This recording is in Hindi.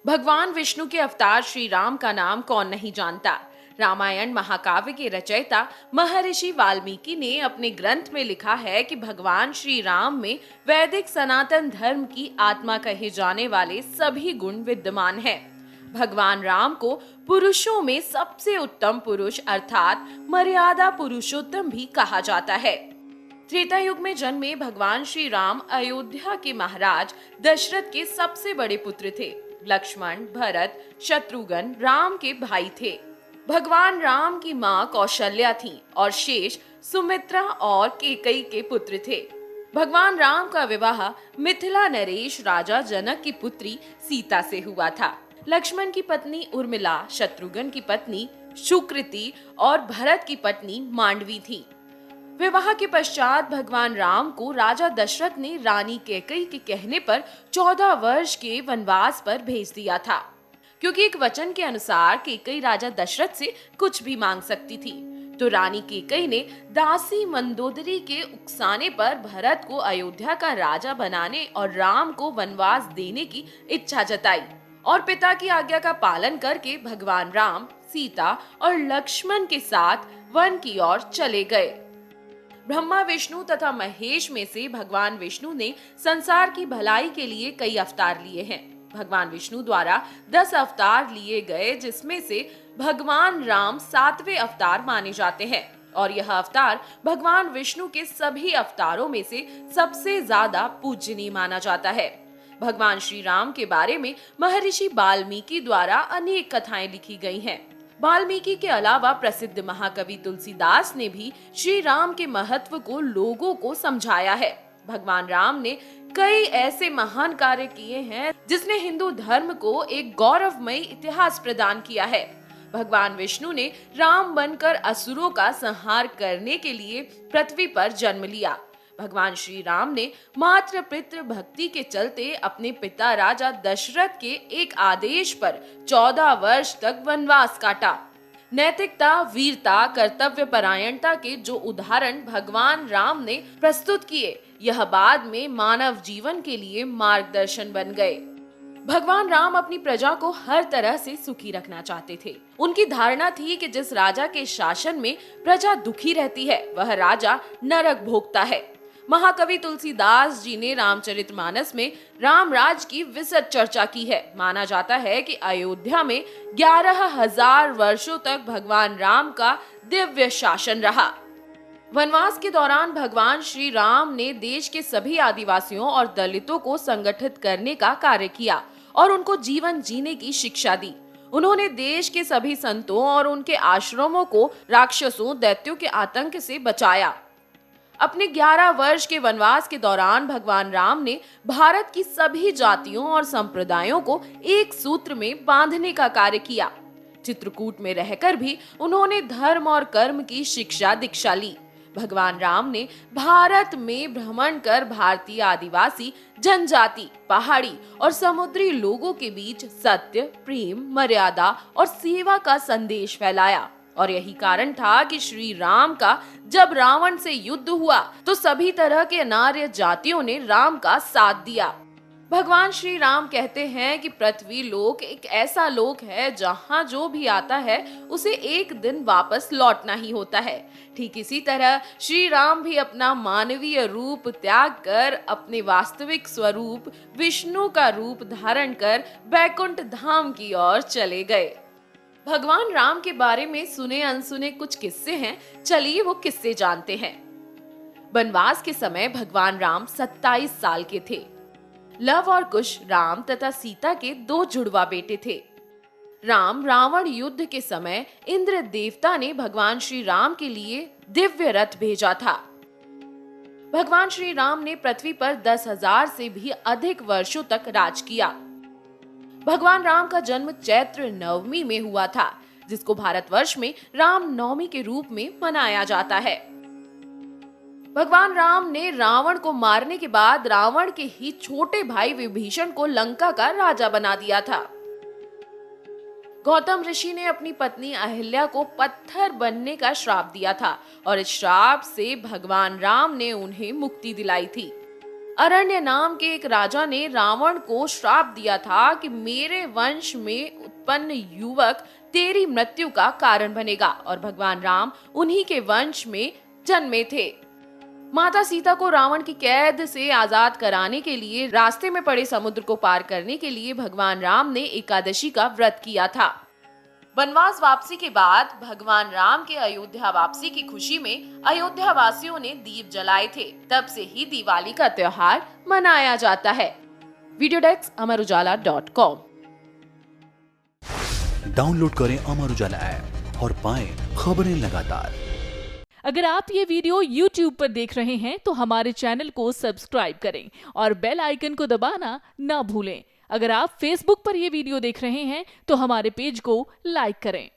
भगवान विष्णु के अवतार श्री राम का नाम कौन नहीं जानता। रामायण महाकाव्य के रचयिता महर्षि वाल्मीकि ने अपने ग्रंथ में लिखा है कि भगवान श्री राम में वैदिक सनातन धर्म की आत्मा कहे जाने वाले सभी गुण विद्यमान हैं। भगवान राम को पुरुषों में सबसे उत्तम पुरुष अर्थात मर्यादा पुरुषोत्तम भी कहा जाता है। त्रेता युग में जन्मे भगवान श्री राम अयोध्या के महाराज दशरथ के सबसे बड़े पुत्र थे। लक्ष्मण, भरत, शत्रुघ्न राम के भाई थे। भगवान राम की मां कौशल्या थी और शेष सुमित्रा और केकई के पुत्र थे। भगवान राम का विवाह मिथिला नरेश राजा जनक की पुत्री सीता से हुआ था। लक्ष्मण की पत्नी उर्मिला, शत्रुघ्न की पत्नी सुकृति और भरत की पत्नी मांडवी थी। विवाह के पश्चात भगवान राम को राजा दशरथ ने रानी कैकेयी के कहने पर 14 वर्ष के वनवास पर भेज दिया था, क्योंकि एक वचन के अनुसार कैकेयी राजा दशरथ से कुछ भी मांग सकती थी। तो रानी कैकेयी ने दासी मंदोदरी के उकसाने पर भरत को अयोध्या का राजा बनाने और राम को वनवास देने की इच्छा जताई और पिता की आज्ञा का पालन करके भगवान राम, सीता और लक्ष्मण के साथ वन की ओर चले गए। ब्रह्मा, विष्णु तथा महेश में से भगवान विष्णु ने संसार की भलाई के लिए कई अवतार लिए हैं। भगवान विष्णु द्वारा 10 अवतार लिए गए, जिसमें से भगवान राम 7वें अवतार माने जाते हैं और यह अवतार भगवान विष्णु के सभी अवतारों में से सबसे ज्यादा पूजनीय माना जाता है। भगवान श्री राम के बारे में महर्षि वाल्मीकि द्वारा अनेक कथाएं लिखी गई हैं। वाल्मीकि के अलावा प्रसिद्ध महाकवि तुलसीदास ने भी श्री राम के महत्व को लोगों को समझाया है। भगवान राम ने कई ऐसे महान कार्य किए हैं जिसने हिंदू धर्म को एक गौरवमयी इतिहास प्रदान किया है। भगवान विष्णु ने राम बनकर असुरों का संहार करने के लिए पृथ्वी पर जन्म लिया। भगवान श्री राम ने मातृ पितृ भक्ति के चलते अपने पिता राजा दशरथ के एक आदेश पर 14 वर्ष तक वनवास काटा। नैतिकता, वीरता, कर्तव्य परायणता के जो उदाहरण भगवान राम ने प्रस्तुत किए, यह बाद में मानव जीवन के लिए मार्गदर्शन बन गए। भगवान राम अपनी प्रजा को हर तरह से सुखी रखना चाहते थे। उनकी धारणा थी कि जिस राजा के शासन में प्रजा दुखी रहती है, वह राजा नरक भोगता है। महाकवि तुलसीदास जी ने रामचरितमानस में राम राज की विस्तृत चर्चा की है। माना जाता है कि अयोध्या में 11,000 वर्षों तक भगवान राम का दिव्य शासन रहा। वनवास के दौरान भगवान श्री राम ने देश के सभी आदिवासियों और दलितों को संगठित करने का कार्य किया और उनको जीवन जीने की शिक्षा दी। उन्होंने देश के सभी संतों और उनके आश्रमों को राक्षसों, दैत्यों के आतंक से बचाया। अपने 11 वर्ष के वनवास के दौरान भगवान राम ने भारत की सभी जातियों और संप्रदायों को एक सूत्र में बांधने का कार्य किया। चित्रकूट में रहकर भी उन्होंने धर्म और कर्म की शिक्षा दीक्षा ली। भगवान राम ने भारत में भ्रमण कर भारतीय आदिवासी, जनजाति, पहाड़ी और समुद्री लोगों के बीच सत्य, प्रेम, मर्यादा और सेवा का संदेश फैलाया। और यही कारण था कि श्री राम का जब रावण से युद्ध हुआ तो सभी तरह के नार्य जातियों ने राम का साथ दिया। भगवान श्री राम कहते हैं कि पृथ्वी लोक एक ऐसा लोक है जहां जो भी आता है उसे एक दिन वापस लौटना ही होता है। ठीक इसी तरह श्री राम भी अपना मानवीय रूप त्याग कर अपने वास्तविक स्वरूप विष्णु का रूप धारण कर बैकुंठ धाम की ओर चले गए। भगवान राम के बारे में सुने अनसुने कुछ किस्से हैं, चलिए वो किस्से जानते हैं। वनवास के समय भगवान राम 27 साल के थे। लव और कुश राम तथा सीता के 2 जुड़वा बेटे थे। राम रावण युद्ध के समय इंद्र देवता ने भगवान श्री राम के लिए दिव्य रथ भेजा था। भगवान श्री राम ने पृथ्वी पर 10,000 से भी अधिक वर्षों तक राज किया। भगवान राम का जन्म चैत्र नवमी में हुआ था, जिसको भारतवर्ष में राम नवमी के रूप में मनाया जाता है। भगवान राम ने रावण को मारने के बाद रावण के ही छोटे भाई विभीषण को लंका का राजा बना दिया था। गौतम ऋषि ने अपनी पत्नी अहिल्या को पत्थर बनने का श्राप दिया था और इस श्राप से भगवान राम ने उन्हें मुक्ति दिलाई थी। अरण्य नाम के एक राजा ने रावण को श्राप दिया था कि मेरे वंश में उत्पन्न युवक तेरी मृत्यु का कारण बनेगा, और भगवान राम उन्हीं के वंश में जन्मे थे। माता सीता को रावण की कैद से आजाद कराने के लिए रास्ते में पड़े समुद्र को पार करने के लिए भगवान राम ने एकादशी का व्रत किया था। वनवास वापसी के बाद भगवान राम के अयोध्या वापसी की खुशी में अयोध्या वासियों ने दीप जलाए थे। तब से ही दिवाली का त्योहार मनाया जाता है। Video desk amarujala.com। डाउनलोड करें अमर उजाला ऐप और पाएं खबरें लगातार। अगर आप ये वीडियो YouTube पर देख रहे हैं तो हमारे चैनल को सब्सक्राइब करें और बेल आइकन को दबाना ना भूलें। अगर आप Facebook पर ये वीडियो देख रहे हैं तो हमारे पेज को लाइक करें।